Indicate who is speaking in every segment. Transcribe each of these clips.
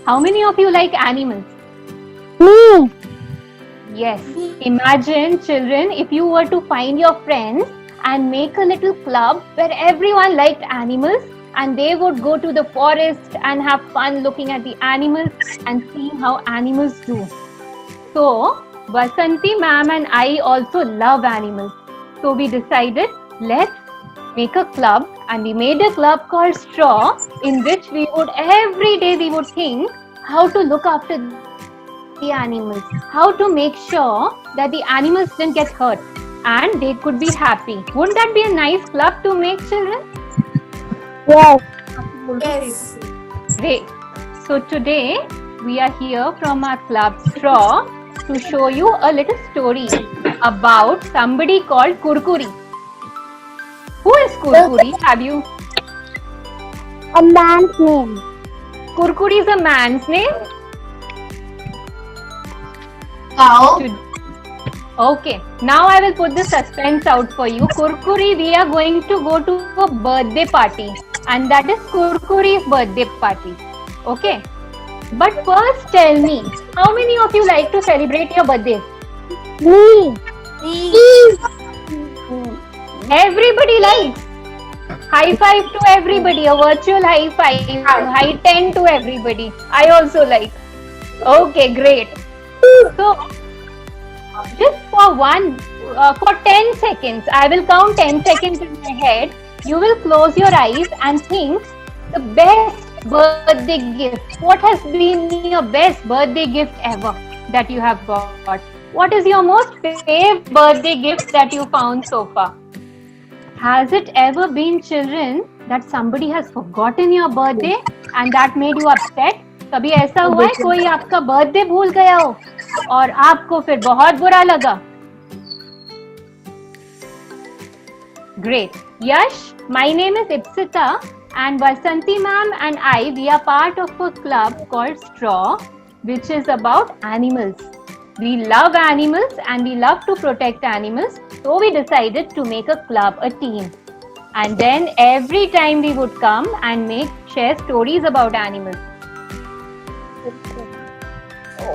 Speaker 1: How many of you like animals?
Speaker 2: Me.
Speaker 1: Yes. Imagine, children, if you were to find your friends and make a little club where everyone liked animals and they would go to the forest and have fun looking at the animals and seeing how animals do. So, Vasanti ma'am and I also love animals. So we decided, let's make a club, and we made a club called Straw, in which we would every day we would think how to look after the animals, how to make sure that the animals didn't get hurt and they could be happy. Wouldn't that be a nice club to make, children?
Speaker 2: Yes.
Speaker 3: Yes.
Speaker 1: Great. So today we are here from our club Straw to show you a little story about somebody called Kurkuri. Who is Kurkuri? Have you?
Speaker 2: A man's name.
Speaker 1: Kurkuri is a man's name?
Speaker 3: Cow.
Speaker 1: Okay. Now I will put the suspense out for you. Kurkuri, we are going to go to a birthday party, and that is Kurkuri's birthday party. Okay. But first tell me, how many of you like to celebrate your birthday?
Speaker 2: Me.
Speaker 1: Everybody likes. High five to everybody, a virtual high five, high 10 to everybody. I also like. Okay, great. So, just for 10 seconds, I will count 10 seconds in my head. You will close your eyes and think the best birthday gift. What has been your best birthday gift ever that you have got? What is your most favorite birthday gift that you found so far? Has it ever been, children, that somebody has forgotten your birthday and that made you upset? कभी ऐसा हुआ है कोई आपका birthday भूल गया हो और आपको फिर बहुत बुरा लगा? Great. Yash, my name is Ipsita and Vasanti ma'am and I, we are part of a club called Straw, which is about animals. We love animals and we love to protect animals. So we decided to make a club, a team. And then every time we would come and share stories about animals.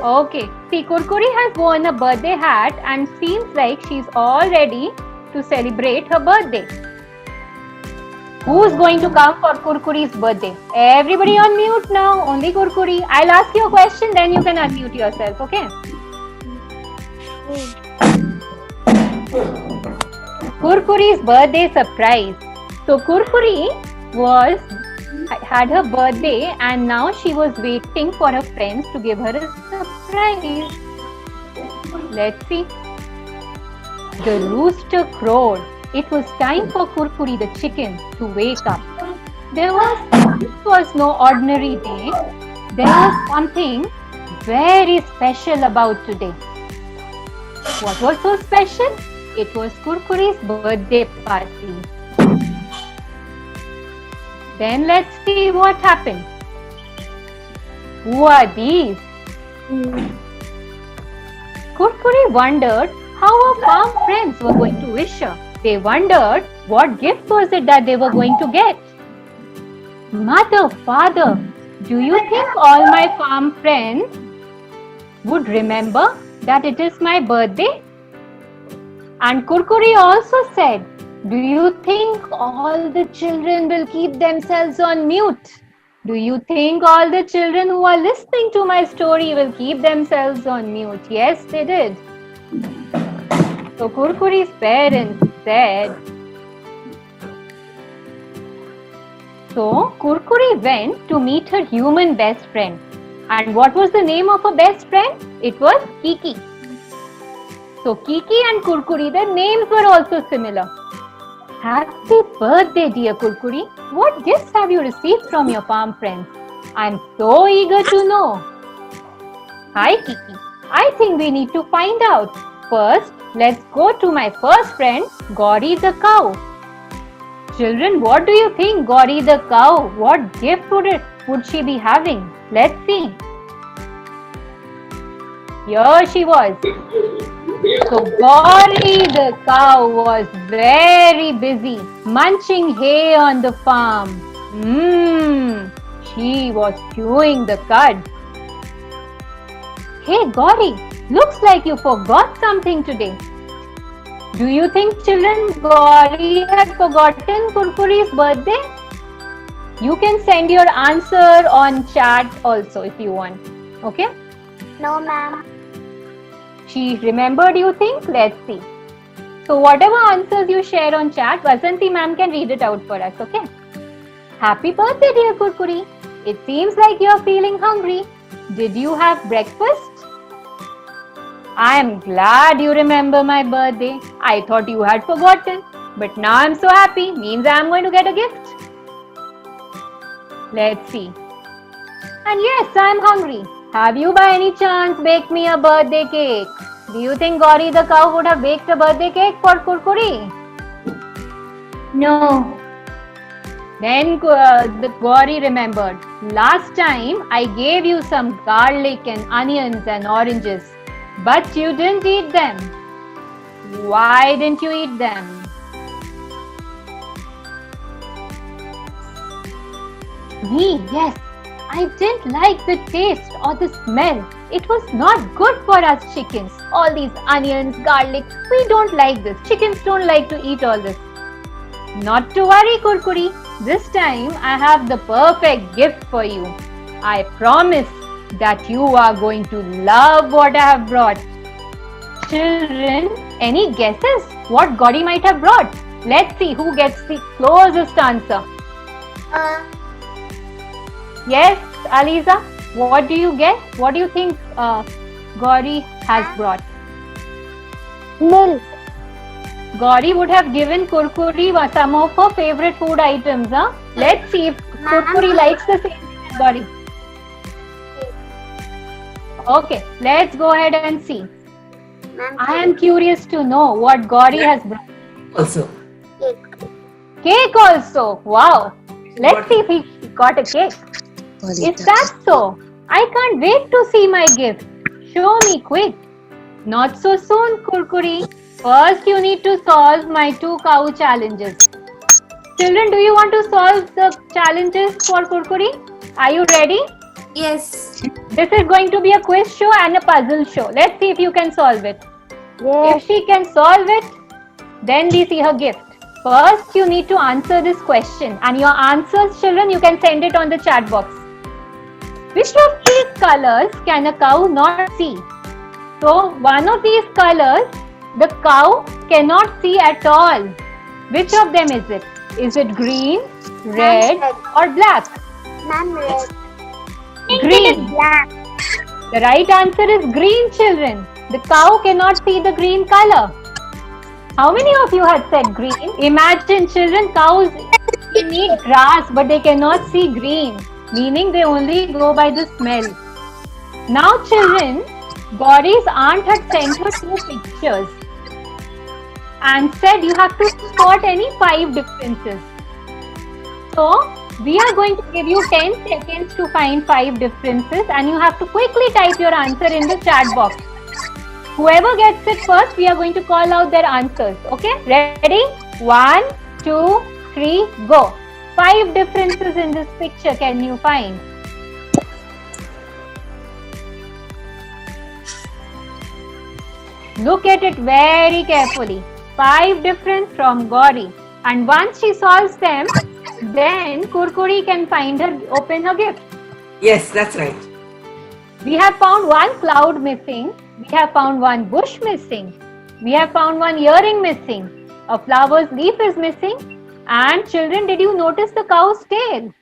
Speaker 1: Okay. See, Kurkuri has worn a birthday hat and seems like she's all ready to celebrate her birthday. Who's going to come for Kurkuri's birthday? Everybody on mute now. Only Kurkuri. I'll ask you a question, then you can unmute yourself. Okay? Kurkuri's birthday surprise. So Kurkuri had her birthday and now she was waiting for her friends to give her a surprise. Let's see. The rooster crowed. It was time for Kurkuri the chicken to wake up. This was no ordinary day. There was something very special about today. What was so special? It was Kurkuri's birthday party. Then let's see what happened. Who are these? Kurkuri wondered how her farm friends were going to wish her. They wondered what gift was it that they were going to get. Mother, father, do you think all my farm friends would remember that it is my birthday? And Kurkuri also said, do you think all the children will keep themselves on mute? Do you think all the children who are listening to my story will keep themselves on mute? Yes, they did. So Kurkuri's parents said. So Kurkuri went to meet her human best friend. And what was the name of her best friend? It was Kiki. So Kiki and Kurkuri, their names were also similar. Happy birthday, dear Kurkuri. What gifts have you received from your farm friends? I'm so eager to know. Hi Kiki. I think we need to find out. First, let's go to my first friend, Gauri the cow. Children, what do you think, Gauri the cow? What gift would she be having? Let's see. Here she was. So Gauri the cow was very busy munching hay on the farm. She was chewing the cud. Hey Gauri, looks like you forgot something today. Do you think children Gauri had forgotten Kurkuri's birthday? You can send your answer on chat also if you want. Okay?
Speaker 2: No, ma'am.
Speaker 1: She remembered, you think? Let's see. So whatever answers you share on chat, Vasanti ma'am can read it out for us, okay? Happy birthday, dear Kurkuri. It seems like you're feeling hungry. Did you have breakfast? I am glad you remember my birthday. I thought you had forgotten. But now I'm so happy. Means I'm going to get a gift. Let's see. And yes, I'm hungry. Have you by any chance baked me a birthday cake? Do you think Gauri the cow would have baked a birthday cake for Kurkuri?
Speaker 2: No.
Speaker 1: Then the Gauri remembered. Last time I gave you some garlic and onions and oranges, but you didn't eat them. Why didn't you eat them? Me, yes. I didn't like the taste or the smell. It was not good for us chickens. All these onions, garlic, we don't like this. Chickens don't like to eat all this. Not to worry, Kurkuri. This time I have the perfect gift for you. I promise that you are going to love what I have brought. Children, any guesses what Gauri might have brought? Let's see who gets the closest answer. Yes, Aliza, what do you guess? What do you think Gauri has brought?
Speaker 2: Milk.
Speaker 1: Gauri would have given Kurkuri some of her favorite food items, huh? Let's see if Kurkuri likes the same thing as Gauri. Okay, let's go ahead and see. I am curious to know what Gauri has brought.
Speaker 4: Also,
Speaker 1: Cake also. Wow. Let's see if he got a cake. Is that so? I can't wait to see my gift. Show me quick. Not so soon, Kurkuri. First, you need to solve my 2 cow challenges. Children, do you want to solve the challenges for Kurkuri? Are you ready?
Speaker 3: Yes.
Speaker 1: This is going to be a quiz show and a puzzle show. Let's see if you can solve it.
Speaker 2: Yes.
Speaker 1: If she can solve it, then we see her gift. First, you need to answer this question, and your answers, children, you can send it on the chat box. Which of these colors can a cow not see? So, one of these colors, the cow cannot see at all. Which of them is it? Is it green, red, or black?
Speaker 2: Ma'am, red.
Speaker 1: Green.
Speaker 2: Black.
Speaker 1: The right answer is green, children. The cow cannot see the green color. How many of you had said green? Imagine, children, cows need grass, but they cannot see green, meaning they only go by the smell. Now, children, Gauri's aunt had sent her 2 pictures and said you have to spot any 5 differences. So, we are going to give you 10 seconds to find 5 differences, and you have to quickly type your answer in the chat box. Whoever gets it first, we are going to call out their answers. Okay? Ready? 1, 2, 3, go. 5 differences in this picture can you find? Look at it very carefully. 5 different from Gauri. And once she solves them, then Kurkuri can open her gift.
Speaker 4: yes, that's right.
Speaker 1: We have found 1 cloud missing. We have found 1 bush missing. We have found 1 earring missing. A flower's leaf is missing. And children, did you notice the cow's tail?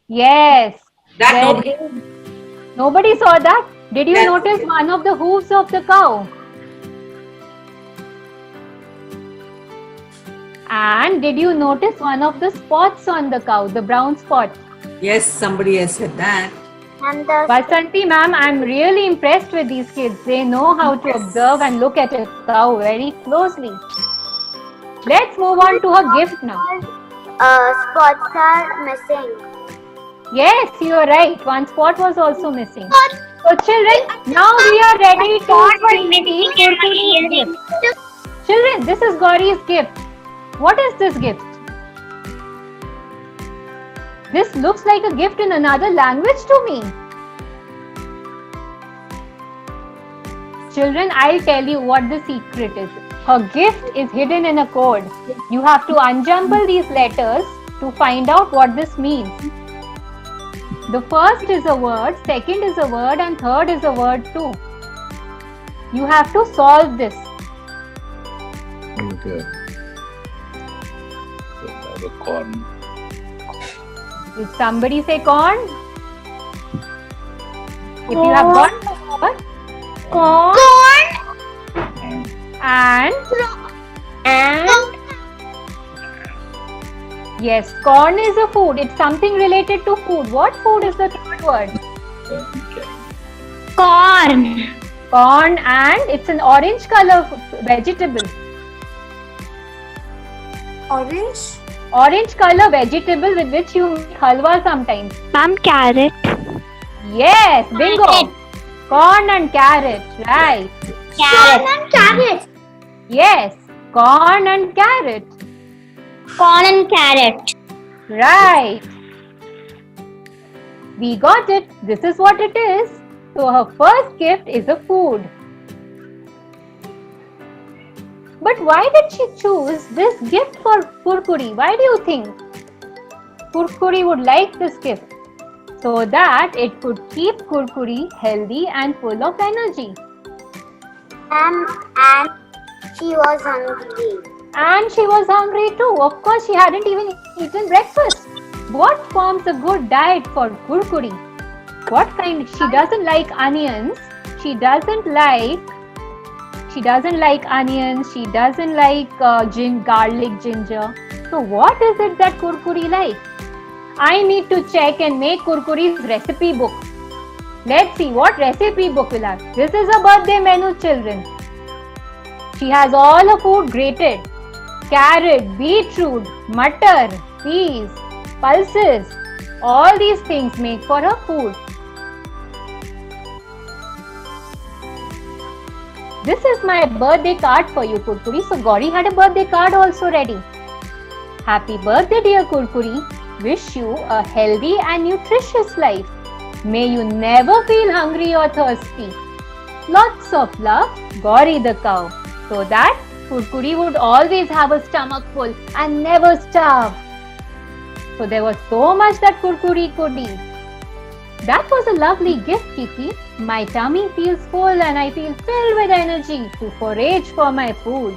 Speaker 1: Yes.
Speaker 4: That
Speaker 1: there
Speaker 4: nobody-
Speaker 1: is. Nobody saw that. Did you
Speaker 4: Yes.
Speaker 1: notice one of the hooves of the cow? And did you notice one of the spots on the cow, the brown spot?
Speaker 4: Yes, somebody has said that.
Speaker 2: And the
Speaker 1: Vasanti ma'am, I'm really impressed with these kids. They know how to observe and look at a cow very closely. Let's move on to her gift now.
Speaker 2: spots are missing.
Speaker 1: Yes, you are right. 1 spot was also missing. So children, now we are ready to see Kurkuri's gift. Children, this is Gauri's gift. What is this gift? This looks like a gift in another language to me. Children, I'll tell you what the secret is. Her gift is hidden in a code. You have to unjumble these letters to find out what this means. The first is a word, second is a word, and third is a word too. You have to solve this.
Speaker 5: Okay. So have a corn.
Speaker 1: Did somebody say corn? If you have got the word, corn and yes, corn is a food. It's something related to food. What food is the third word?
Speaker 5: Okay.
Speaker 2: Corn.
Speaker 1: Corn, and it's an orange color vegetable.
Speaker 3: Orange.
Speaker 1: Orange color vegetable with which you make halwa sometimes.
Speaker 2: Ma'am, carrot.
Speaker 1: Yes, bingo.
Speaker 2: Carrot.
Speaker 1: Corn and carrot, right?
Speaker 2: Corn and carrot.
Speaker 1: Yes, corn and carrot,
Speaker 2: Corn and carrot.
Speaker 1: right. We got it. This is what it is. So her first gift is a food. But why did she choose this gift for Kurkuri? Why do you think Kurkuri would like this gift? So that it could keep Kurkuri healthy and full of energy.
Speaker 2: And she was hungry.
Speaker 1: And she was hungry too. Of course, she hadn't even eaten breakfast. What forms a good diet for Kurkuri? What kind? She doesn't like onions. She doesn't like onions. She doesn't like garlic, ginger. So what is it that Kurkuri likes? I need to check and make Kurkuri's recipe book. Let's see what recipe book will have. This is a birthday menu, children. She has all her food grated. Carrot, beetroot, mutton, peas, pulses. All these things make for her food. This is my birthday card for you, Kurkuri. So Gauri had a birthday card also ready. Happy birthday, dear Kurkuri. Wish you a healthy and nutritious life. May you never feel hungry or thirsty. Lots of love, Gauri the cow. So that Kurkuri would always have a stomach full and never starve. So there was so much that Kurkuri could eat. That was a lovely gift, Kiki. My tummy feels full and I feel filled with energy to forage for my food.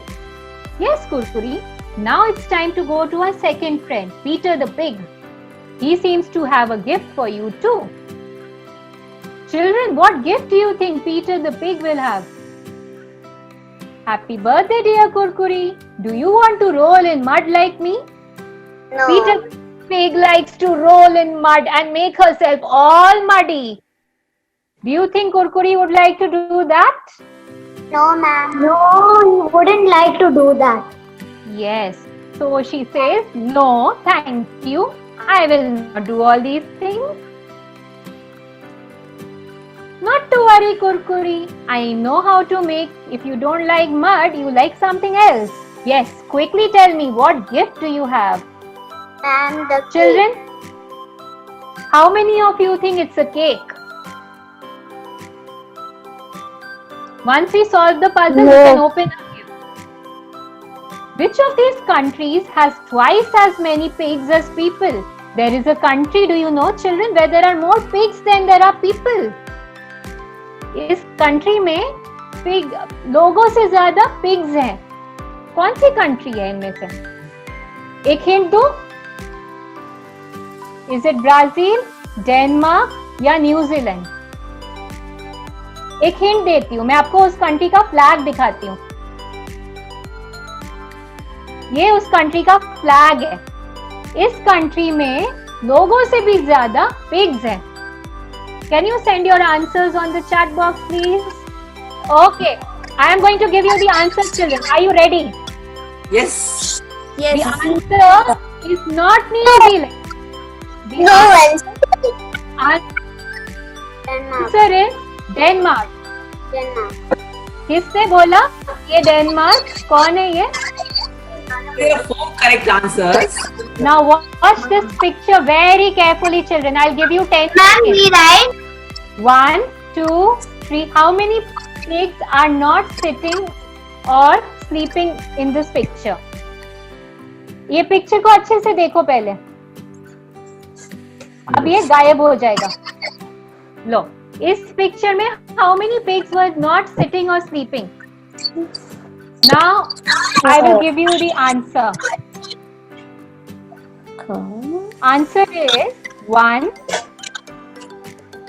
Speaker 1: Yes, Kurkuri. Now it's time to go to our second friend, Peter the pig. He seems to have a gift for you too. Children, what gift do you think Peter the pig will have? Happy birthday, dear Kurkuri. Do you want to roll in mud like me?
Speaker 2: No.
Speaker 1: Peter the pig likes to roll in mud and make herself all muddy. Do you think Kurkuri would like to do that?
Speaker 2: No, ma'am. No, he wouldn't like to do that.
Speaker 1: Yes. So she says, no, thank you. I will not do all these things. Not to worry, Kurkuri. I know how to make. If you don't like mud, you like something else. Yes, quickly tell me, what gift do you have?
Speaker 2: And the
Speaker 1: Children, how many of you think it's a cake? Once we solve the puzzle, we can open a gift. Which of these countries has twice as many pigs as people? There is a country, do you know, children, where there are more pigs than there are people. इस country में pig लोगों से ज्यादा pigs हैं. कौन सी country है इनमें से? एक हिंट दो. इज इट ब्राजील, डेनमार्क या न्यूजीलैंड? एक हिंट देती हूँ, मैं आपको उस कंट्री का फ्लैग दिखाती हूँ. ये उस कंट्री का फ्लैग है. इस कंट्री में लोगों से भी ज्यादा पिग्स हैं. Can you send your answers on the chat box, please? Okay, I am going to give you the answers, children. Are you ready?
Speaker 4: Yes.
Speaker 3: Yes.
Speaker 1: The answer is not New Zealand. The answer is Denmark. किसने बोला ये Denmark? कौन है ये?
Speaker 4: There are 4 correct answers.
Speaker 1: Now watch this picture very carefully, children. I'll give you 10
Speaker 2: Ma'am,
Speaker 1: seconds.
Speaker 2: we right?
Speaker 1: 1, 2, 3. How many pigs are not sitting or sleeping in this picture. ये picture को अच्छे से देखो पहले, अब ये गायब हो जाएगा. लो, इस पिक्चर में how many pigs were not sitting or sleeping? Now I will give you the answer. Answer is 1.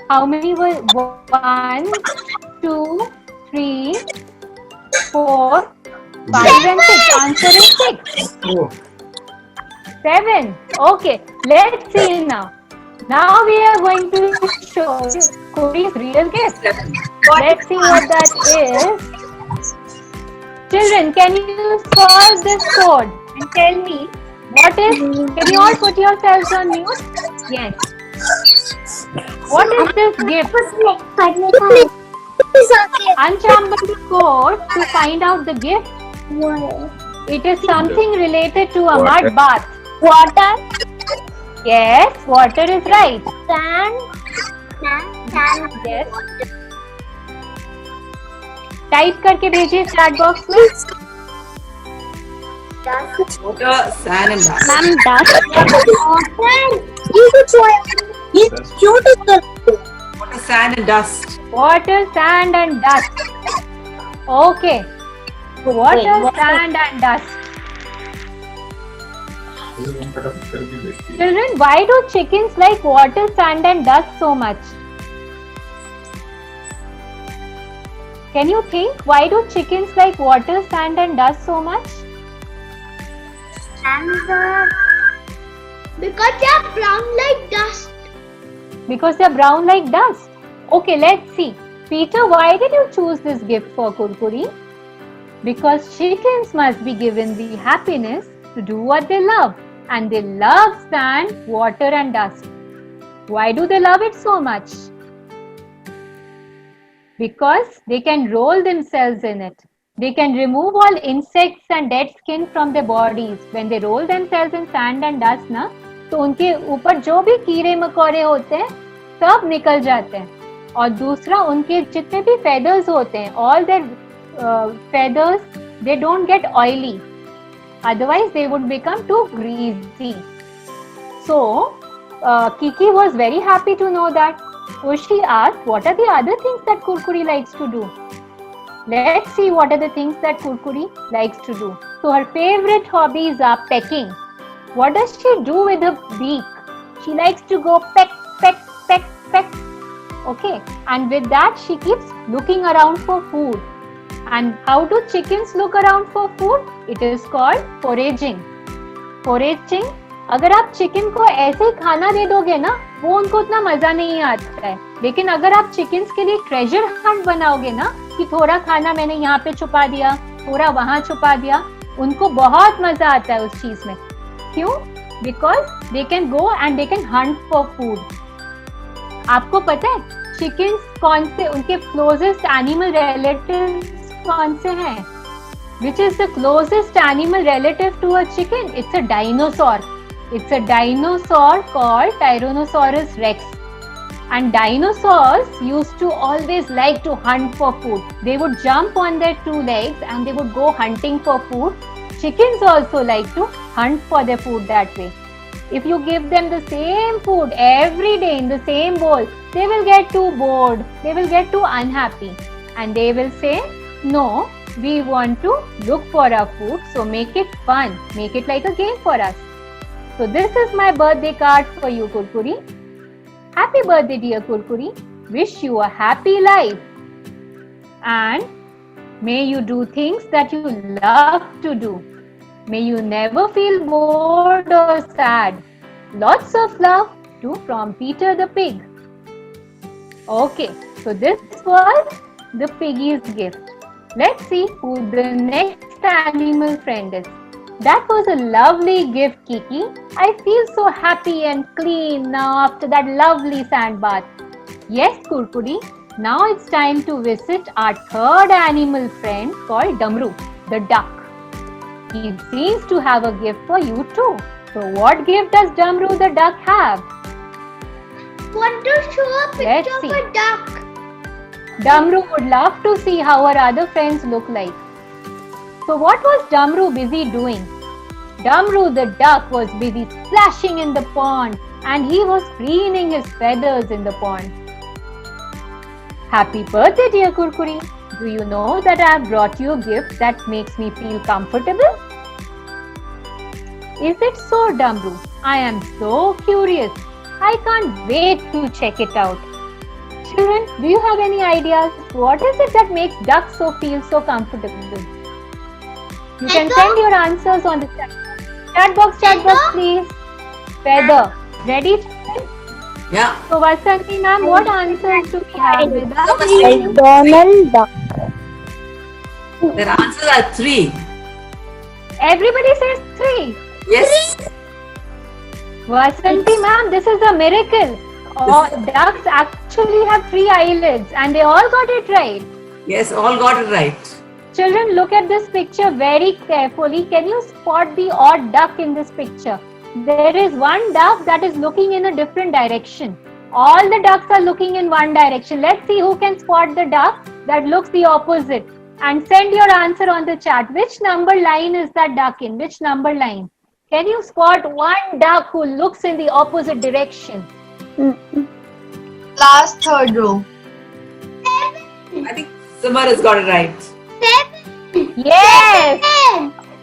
Speaker 1: How many were 1, 2, 3, 4, 5 and 6? Answer is 6. 7. Okay, let's see now. Now we are going to show you Cody's real gift. Let's see what that is. Children, can you solve this code and tell me what is? Can you all put yourselves on mute? Yes. What is this gift? Unshamble the code to find out the gift. It is something related to a mud bath.
Speaker 2: Water.
Speaker 1: Yes, water is right.
Speaker 2: Sand.
Speaker 1: Yes. Type करके भेजिए chat box में.
Speaker 4: Water, sand, and dust.
Speaker 2: Ma'am, dust. You could try. It's beautiful.
Speaker 4: Water, sand, and dust.
Speaker 1: Water, sand and dust. Okay. Water, sand and dust. Children, why do chickens like water, sand and dust so much? Can you think why do chickens like water, sand and dust so much?
Speaker 2: And because they are brown like dust.
Speaker 1: Because they are brown like dust. Okay, let's see. Peter, why did you choose this gift for Kurkuri? Because chickens must be given the happiness to do what they love. And they love sand, water and dust. Why do they love it so much? Because they can roll themselves in it. They can remove all insects and dead skin from their bodies. When they roll themselves in sand and dust, ना, तो उनके ऊपर जो भी कीड़े मकोड़े होते हैं, सब निकल जाते हैं. और दूसरा, उनके जितने भी feathers होते हैं, all their feathers, they don't get oily. Otherwise, they would become too greasy. So, Kiki was very happy to know that. So she asked, what are the other things that Kurkuri likes to do? Let's see what are the things that Kurkuri likes to do. So her favorite hobbies are pecking. What does she do with her beak? She likes to go peck, peck, peck, peck. Okay, and with that she keeps looking around for food. And how do chickens look around for food? It is called foraging. Foraging, अगर आप chicken को ऐसे ही खाना दे दोगे ना, वो उनको उतना मजा नहीं आता है. लेकिन अगर आप चिकन्स के लिए ट्रेजर हंट बनाओगे ना, कि थोड़ा खाना मैंने यहाँ पे छुपा दिया, थोड़ा वहां छुपा दिया, उनको बहुत मजा आता है उस चीज में. क्यों? Because they can go and they can Hunt for food. आपको पता है चिकन्स कौन से उनके क्लोजेस्ट एनिमल रिलेटिव्स कौन से हैं? Which is the closest animal relative to a chicken? It's a dinosaur. It's a dinosaur called Tyrannosaurus rex. And dinosaurs used to always like to hunt for food. They would jump on their two legs and they would go hunting for food. Chickens also like to hunt for their food that way. If you give them the same food every day in the same bowl, they will get too bored. They will get too unhappy. And they will say, no, we want to look for our food, so make it fun. Make it like a game for us. So this is my birthday card for you, Kurkuri. Happy birthday, dear Kurkuri. Wish you a happy life. And may you do things that you love to do. May you never feel bored or sad. Lots of love to from Peter the pig. Okay, so this was the piggy's gift. Let's see who the next animal friend is. That was a lovely gift, Kiki. I feel so happy and clean now after that lovely sand bath. Yes, Kurkuri. Now it's time to visit our third animal friend called Damru, the duck. He seems to have a gift for you too. So what gift does Damru the duck have?
Speaker 2: Want to show a picture of a duck?
Speaker 1: Damru would love to see how her other friends look like. So what was Damru busy doing? Damru the duck was busy splashing in the pond and he was preening his feathers in the pond. Happy birthday, dear Kurkuri. Do you know that I have brought you a gift that makes me feel comfortable? Is it so, Damru? I am so curious. I can't wait to check it out. Children, do you have any ideas? What is it that makes ducks feel so comfortable? You can send your answers on the chat box, please. Feather. Ready?
Speaker 4: Yeah.
Speaker 1: So, Vasanti ma'am, what answers do we have with us?
Speaker 2: Donald Duck.
Speaker 4: Their answers are 3.
Speaker 1: Everybody says 3.
Speaker 4: Yes.
Speaker 1: Vasanti ma'am, this is a miracle. Ducks actually have 3 eyelids and they all got it right.
Speaker 4: Yes, all got it right.
Speaker 1: Children, look at this picture very carefully. Can you spot the odd duck in this picture? There is one duck that is looking in a different direction. All the ducks are looking in one direction. Let's see who can spot the duck that looks the opposite. And send your answer on the chat. Which number line is that duck in? Which number line? Can you spot one duck who looks in the opposite direction?
Speaker 3: Last third row.
Speaker 4: I think Simar has got it right.
Speaker 1: Yes!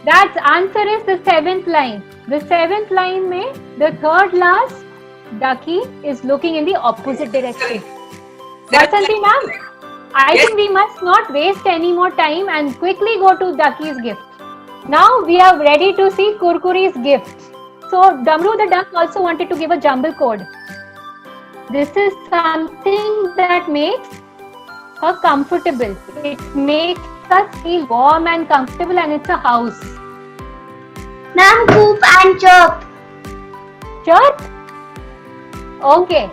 Speaker 1: That answer is the 7th line. The 7th line mein, the third last ducky is looking in the opposite direction. Vasanti ma'am, I think we must not waste any more time and quickly go to Ducky's gift. Now we are ready to see Kurkuri's gift. So Damru the duck also wanted to give a jumble code. This is something that makes her comfortable. It makes us feel warm and comfortable and it's a house.
Speaker 2: Ma'am, Coop and Chirp.
Speaker 1: Chirp? Okay.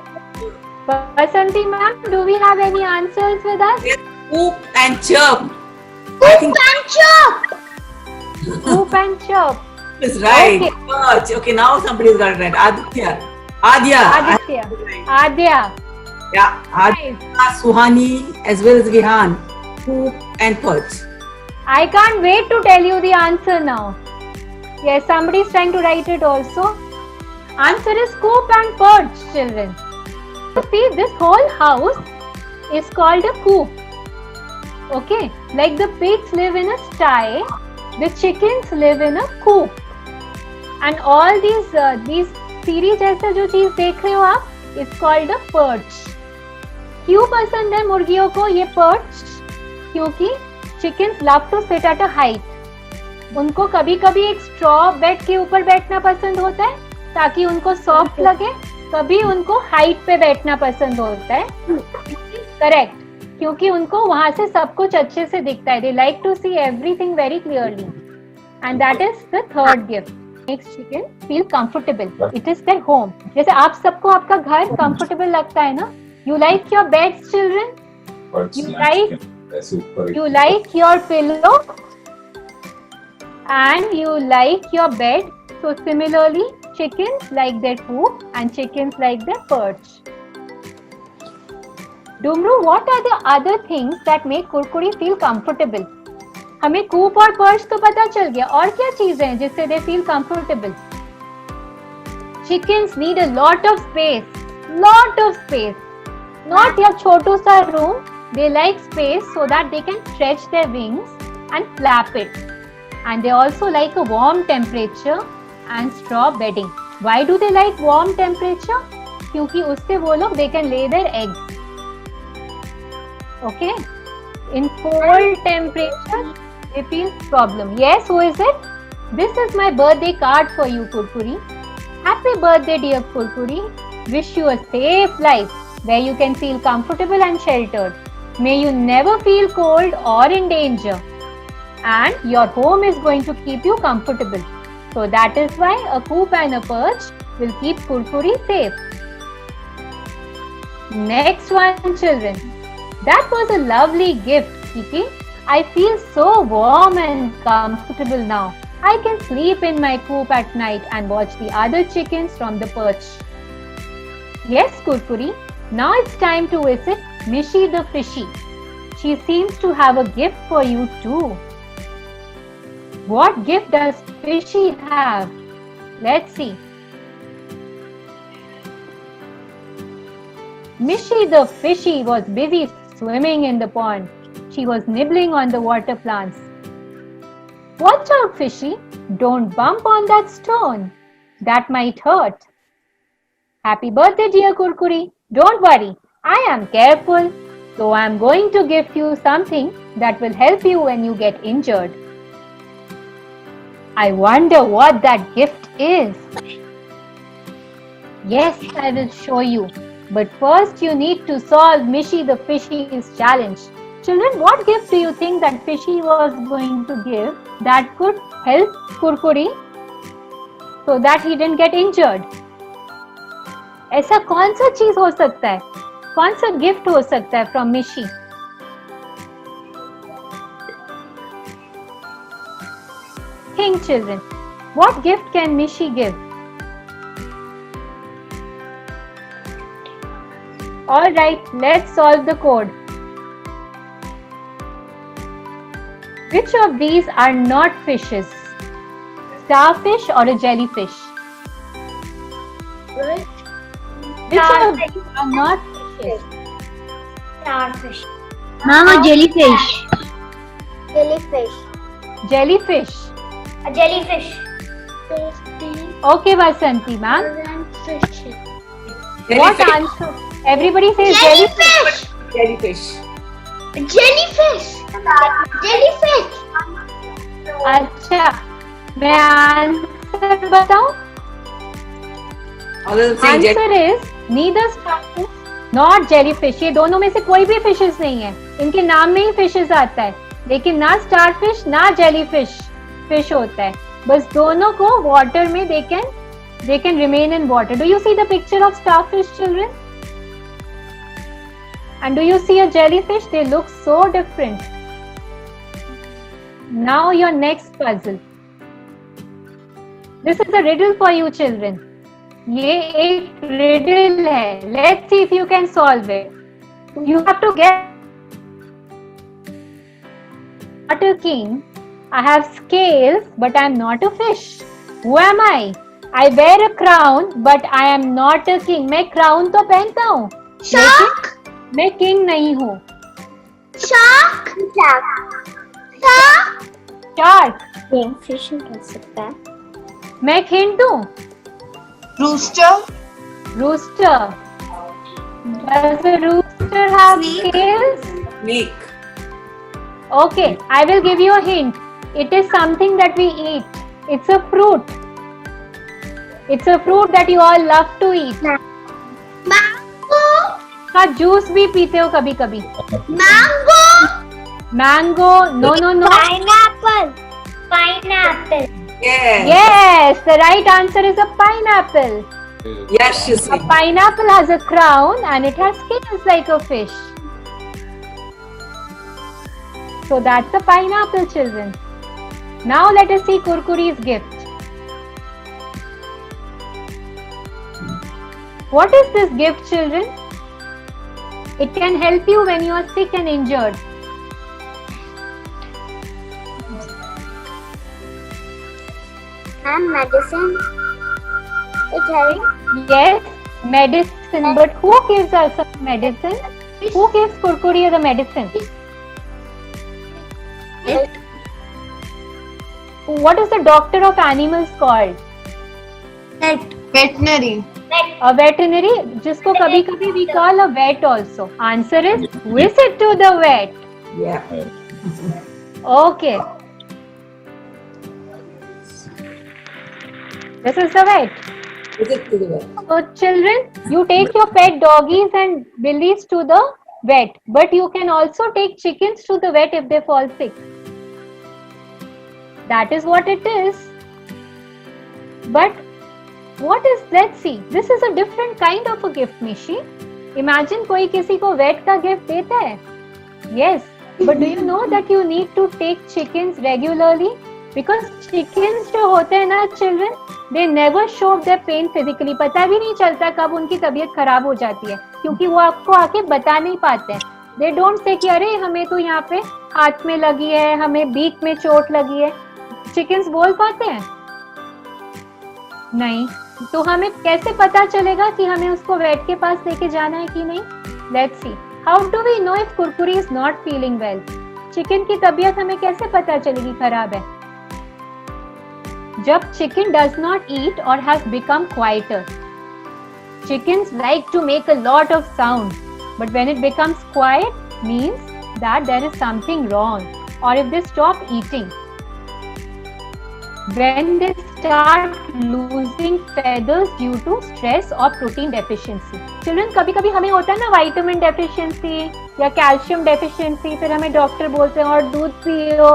Speaker 1: Vasanti ma'am, do we have any answers with us?
Speaker 4: Yes, Coop and Chirp.
Speaker 2: Coop and Chirp.
Speaker 1: Coop and Chirp.
Speaker 4: Is right.
Speaker 1: Okay.
Speaker 4: Perch. Okay, now somebody's got it right. Adya.
Speaker 1: Adya.
Speaker 4: Yeah. Adya, Suhani, as well as Vihan. Coop and Perch.
Speaker 1: I can't wait to tell you the answer now. Yes, somebody is trying to write it also. Answer is Coop and Perch, children. So see, this whole house is called a coop. Okay, like the pigs live in a sty, the chickens live in a coop. And all these series जैसा जो चीज देख रहे हो आप, it's called a perch. क्यों पसंद है मुर्गियों को ये perch? क्योंकि chickens love to sit at a height. उनको कभी कभी एक straw bed के ऊपर बैठना पसंद होता है ताकि उनको soft लगे, कभी उनको height पे बैठना पसंद होता है. Correct. क्योंकि उनको वहां से सब कुछ अच्छे से दिखता है. They like to see everything very clearly. And that is the third gift. Makes chicken feel comfortable. It is their home. जैसे आप सबको आपका घर comfortable लगता है ना? You like your beds, children? You like your pillow? And you like your bed. So similarly, chickens like their coop and chickens like their perch. Dumru, what are the other things that make Kurkuri feel comfortable? हमें कूप और perch तो पता चल गया, और क्या चीजें हैं जिससे they feel comfortable? Chickens need a lot of space. Not a छोटू सा room. They like space so that they can stretch their wings and flap it. And they also like a warm temperature and straw bedding. Why do they like warm temperature? क्योंकि उससे वो लोग they can lay their eggs. Okay? In cold temperature, they feel problem. Yes, who is it? This is my birthday card for you, Kurkuri. Happy birthday, dear Kurkuri. Wish you a safe life where you can feel comfortable and sheltered. May you never feel cold or in danger. And your home is going to keep you comfortable. So that is why a coop and a perch will keep Kurkuri safe. Next one, children. That was a lovely gift, Kiki. I feel so warm and comfortable now. I can sleep in my coop at night and watch the other chickens from the perch. Yes, Kurkuri. Now it's time to visit Mishi the fishy. She seems to have a gift for you too. What gift does Fishy have? Let's see. Mishy the fishy was busy swimming in the pond. She was nibbling on the water plants. Watch out, Fishy. Don't bump on that stone. That might hurt. Happy birthday, dear Kurkuri. Don't worry. I am careful. So I am going to gift you something that will help you when you get injured. I wonder what that gift is. Yes, I will show you. But first you need to solve Mishy the Fishy's challenge. Children, what gift do you think that Fishy was going to give that could help Kurkuri so that he didn't get injured? ऐसा कौन सा चीज हो सकता है? कौन सा gift हो सकता है from Mishy? Think, children. What gift can Mishy give? Alright, let's solve the code. Which of these are not fishes? Starfish or a jellyfish?
Speaker 2: Right?
Speaker 1: Which of these are not fishes?
Speaker 2: Starfish.
Speaker 6: Mama, jellyfish.
Speaker 2: Jellyfish.
Speaker 1: Jellyfish.
Speaker 2: A jellyfish.
Speaker 1: Okay, Vasanti ma'am.
Speaker 2: Fishes.
Speaker 1: What
Speaker 4: Jellyfish.
Speaker 1: answer? Everybody says jellyfish.
Speaker 2: Jellyfish.
Speaker 4: Jellyfish.
Speaker 2: Jellyfish. Jellyfish.
Speaker 1: अच्छा, मैं answer बताऊं?
Speaker 4: Others say
Speaker 1: answer is neither starfish not jellyfish. ये दोनों में से कोई भी fishes नहीं है. इनके नाम में ही फिशेस आता है, लेकिन ना स्टारफिश ना जेलीफिश फिश होता है. बस दोनों को वाटर में they can remain in water. Do you see the picture of starfish, children? And do you see a jellyfish? They look so different. Now your next puzzle. This is a riddle for you, children. ये एक riddle है. Let's see if you can solve it. You have to get not a king. I have scales, but I am not a fish. Who am I? I wear a crown, but I am not a king. मैं crown तो पहनता हूँ,
Speaker 2: Shark.
Speaker 1: लेकिन मैं king नहीं हूँ.
Speaker 2: Shark. Shark.
Speaker 1: Shark.
Speaker 6: Kingfish कह सकता है.
Speaker 1: मैं हिंट दूँ.
Speaker 3: Rooster.
Speaker 1: Rooster. Does a rooster have
Speaker 3: Snake.
Speaker 1: scales?
Speaker 4: Snake.
Speaker 1: Okay, I will give you a hint. It is something that we eat. It's a fruit. It's a fruit that you all love to eat.
Speaker 2: Mango.
Speaker 1: हाँ, juice भी पीते हो कभी कभी.
Speaker 2: Mango.
Speaker 1: Mango. No, no, no.
Speaker 2: Pineapple. Pineapple.
Speaker 4: Yeah.
Speaker 1: Yes, the right answer is a pineapple.
Speaker 4: Yes, she
Speaker 1: A
Speaker 4: said.
Speaker 1: pineapple has a crown and it has scales like a fish. So that's a pineapple, children. Now let us see Kurkuri's gift. What is this gift, children? It can help you when you are sick and injured.
Speaker 2: And medicine. It's having
Speaker 1: Yes, medicine. But who gives us a medicine? Who gives Kurkuri the medicine? What is the doctor of animals called?
Speaker 3: Veterinary.
Speaker 1: A veterinary, जिसको कभी कभी we call a vet also. Answer is visit to the vet.
Speaker 4: Yeah.
Speaker 1: Okay. This is the vet.
Speaker 4: Visit to the vet.
Speaker 1: So children, you take your pet doggies and billies to the vet, but you can also take chickens to the vet if they fall sick. That is what it is. But what is, let's see, this is a different kind of a gift, Mishi. Imagine कोई किसी को vet का gift देता है. Yes, but do you know that you need to take chickens regularly? Because chickens जो होते हैं ना, children, they never show their pain physically. पता भी नहीं चलता कब उनकी तबीयत खराब हो जाती है, क्योंकि वो आपको आके बता नहीं पाते हैं. They don't say कि अरे हमें तो यहाँ पे हाथ में लगी है, हमें बीक में चोट लगी है. Chickens बोल पाते हैं? नहीं. तो हमें कैसे पता चलेगा कि हमें उसको वेट के पास लेके जाना है कि नहीं? Let's see. How do we know if Kurkure is not feeling well? Chicken की तबीयत हमें कैसे पता चलेगी खराब है? जब chicken does not eat or has become quieter. Chickens like to make a lot of sound, but when it becomes quiet, means that there is something wrong, or if they stop eating. When they start losing feathers due to stress or protein deficiency. Children, कभी-कभी हमें होता है ना vitamin deficiency या calcium deficiency, फिर हमें doctor बोलते हैं और दूध पियो.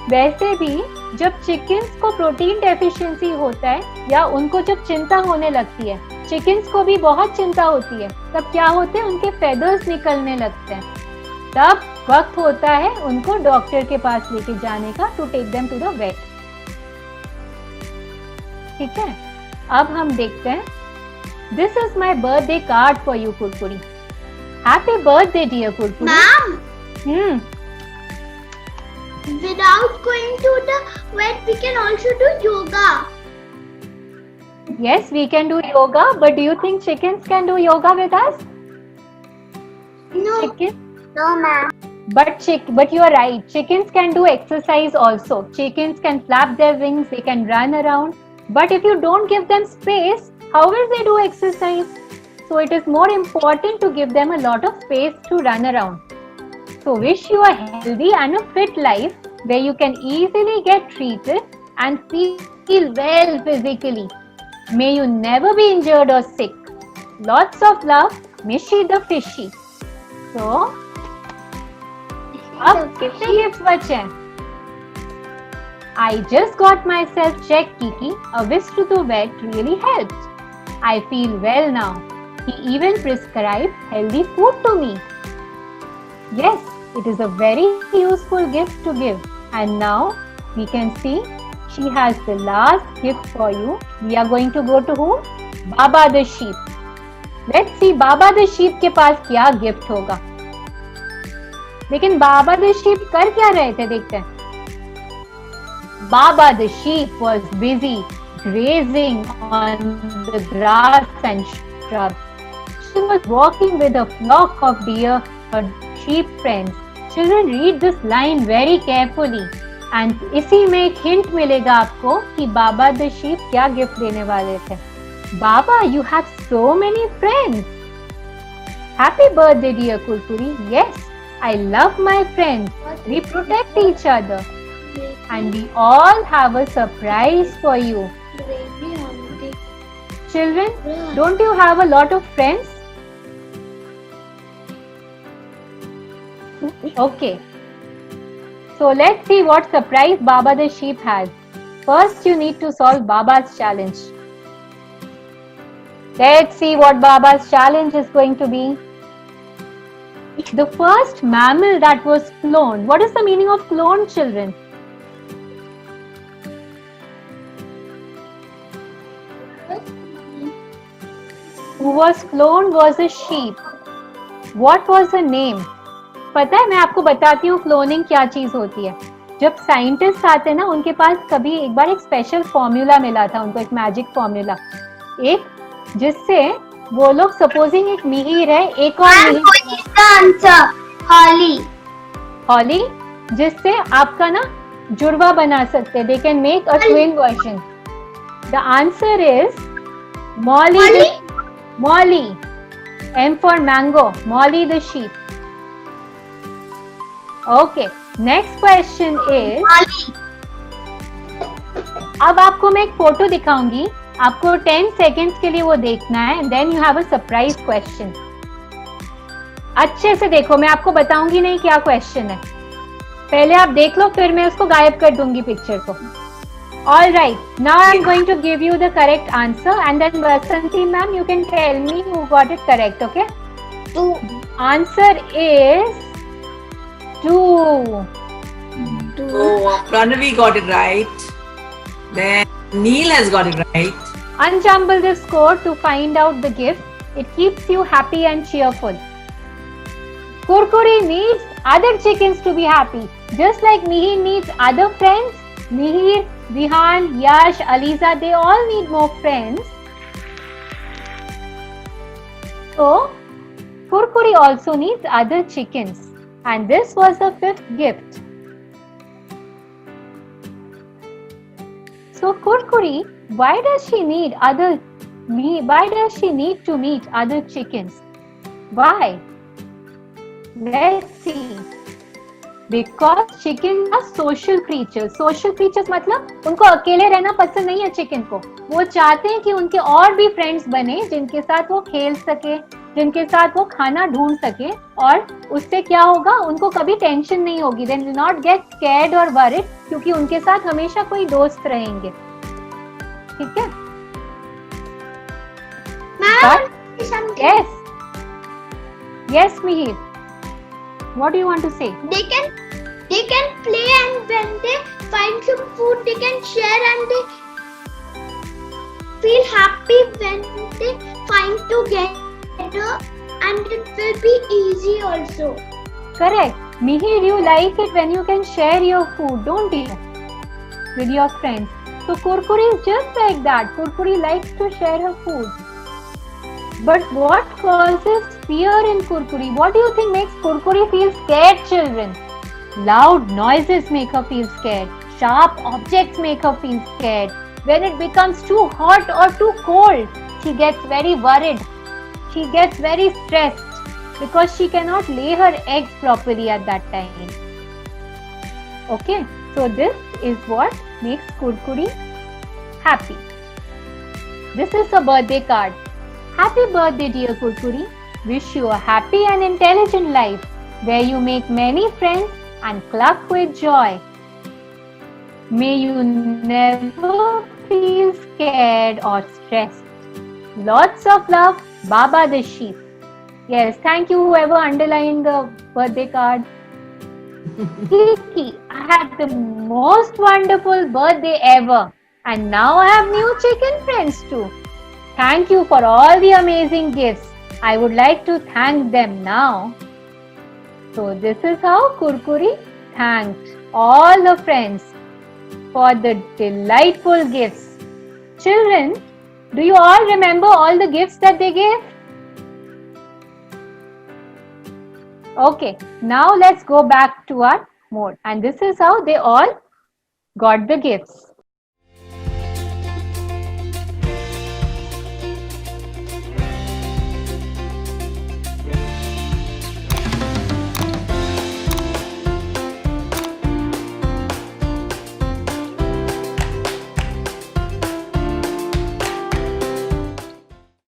Speaker 1: वैसे भी जब चिकन्स को प्रोटीन डेफिशिएंसी होता है या उनको जब चिंता होने लगती है, चिकन्स को भी बहुत चिंता होती है, तब क्या होते हैं, उनके फेदर्स निकलने लगते हैं. तब वक्त होता है उनको डॉक्टर के पास लेके जाने का, to take them to the vet. ठीक है, अब हम देखते हैं. This is my birthday card for you Kurkuri. Happy birthday dear Kurkuri.
Speaker 2: Ma'am, without going to the vet, we can also do yoga.
Speaker 1: Yes, we can do yoga, but do you think chickens can do yoga with us?
Speaker 2: No,
Speaker 1: Chicken?
Speaker 2: no, ma'am.
Speaker 1: But you are right. Chickens can do exercise also. Chickens can flap their wings. They can run around. But if you don't give them space, how will they do exercise? So it is more important to give them a lot of space to run around. So wish you a healthy and a fit life where you can easily get treated and feel well physically. May you never be injured or sick. Lots of love, Mishy the Fishy. So, अब gift बचे. I just got myself checked, Kiki. A visit to the vet really helped. I feel well now. He even prescribed healthy food to me. Yes, it is a very useful gift to give. And now we can see she has the last gift for you. We are going to go to who? Baba the sheep. Let's see Baba the sheep के पास क्या gift होगा. लेकिन बाबा the sheep कर क्या रहे थे, देखते हैं. Baba the sheep was busy grazing on the grass and shrubs. She was walking with a flock of deer, her sheep friends. Children, read this line very carefully. And इसी में एक hint मिलेगा आपको कि बाबा द शीप क्या gift देने वाले थे. Baba, you have so many friends. Happy birthday, dear Kurkuri. Yes, I love my friends. We protect each other. And we all have a surprise for you. Children, don't you have a lot of friends? Okay. So let's see what surprise Baba the sheep has. First, you need to solve Baba's challenge. Let's see what Baba's challenge is going to be. The first mammal that was cloned. What is the meaning of cloned, children? Who was cloned was a sheep. What was her name? पता है, मैं आपको बताती हूँ cloning क्या चीज होती है. जब साइंटिस्ट आते हैं ना, उनके पास कभी एक बार एक स्पेशल फॉर्मूला मिला था उनको, एक मैजिक फॉर्मूला, एक जिससे वो लोग, सपोजिंग एक मिहिर है, एक और
Speaker 2: आंसर हॉली.
Speaker 1: हॉली, जिससे आपका ना जुड़वा बना सकते हैं. They can make a twin version. The answer is Molly. Molly, M for mango, Molly the sheep. Okay, next question is, अब आपको मैं एक फोटो दिखाऊंगी, आपको 10 seconds के लिए वो देखना है. Then you have a surprise question. अच्छे से देखो, मैं आपको बताऊंगी नहीं क्या क्वेश्चन है. पहले आप देख लो, फिर मैं उसको गायब कर दूंगी पिक्चर को. All right, now I'm going to give you the correct answer, and then Vasanti ma'am, you can tell me who got it correct, okay?
Speaker 2: 2.
Speaker 1: Answer is 2.
Speaker 4: Oh, Pranavi got it right. Then Neil has got it right.
Speaker 1: Unjumble the score to find out the gift. It keeps you happy and cheerful. Kurkuri needs other chickens to be happy. Just like Mihir needs other friends. Mihir, Vihan, Yash, Aliza, they all need more friends. So, Kurkuri also needs other chickens. And this was the fifth gift. So, Kurkuri, why does she need to meet other chickens? Why? Let's see. Because chickens are social creatures. Social creatures मतलब उनको अकेले रहना पसंद नहीं है chicken को. वो चाहते हैं कि उनके और भी फ्रेंड्स बने जिनके साथ वो खेल सके, जिनके साथ वो खाना ढूंढ सके, और उससे क्या होगा, उनको कभी टेंशन नहीं होगी. They will not get scared or worried क्योंकि उनके साथ हमेशा कोई दोस्त रहेंगे. ठीक है?
Speaker 2: Something.
Speaker 1: Yes. Yes, Mihir. What do you want to say?
Speaker 2: They can play, and when they find some food, they can share, and they feel happy when they find together, and it will be easy also.
Speaker 1: Correct. Mihir, you like it when you can share your food, don't you? With your friends. So Kurkuri is just like that. Kurkuri likes to share her food. But what causes fear in Kurkuri? What do you think makes Kurkuri feel scared, children? Loud noises make her feel scared. Sharp objects make her feel scared. When it becomes too hot or too cold, she gets very worried. She gets very stressed because she cannot lay her eggs properly at that time. Okay, so this is what makes Kurkuri happy. This is a birthday card. Happy birthday, dear Kurkuri. Wish you a happy and intelligent life where you make many friends and cluck with joy. May you never feel scared or stressed. Lots of love, Baba the sheep. Yes, thank you whoever underlined the birthday card. Kiki, I had the most wonderful birthday ever. And now I have new chicken friends too. Thank you for all the amazing gifts. I would like to thank them now. So this is how Kurkuri thanked all the friends for the delightful gifts. Children, do you all remember all the gifts that they gave? Okay, now let's go back to our mode. And this is how they all got the gifts.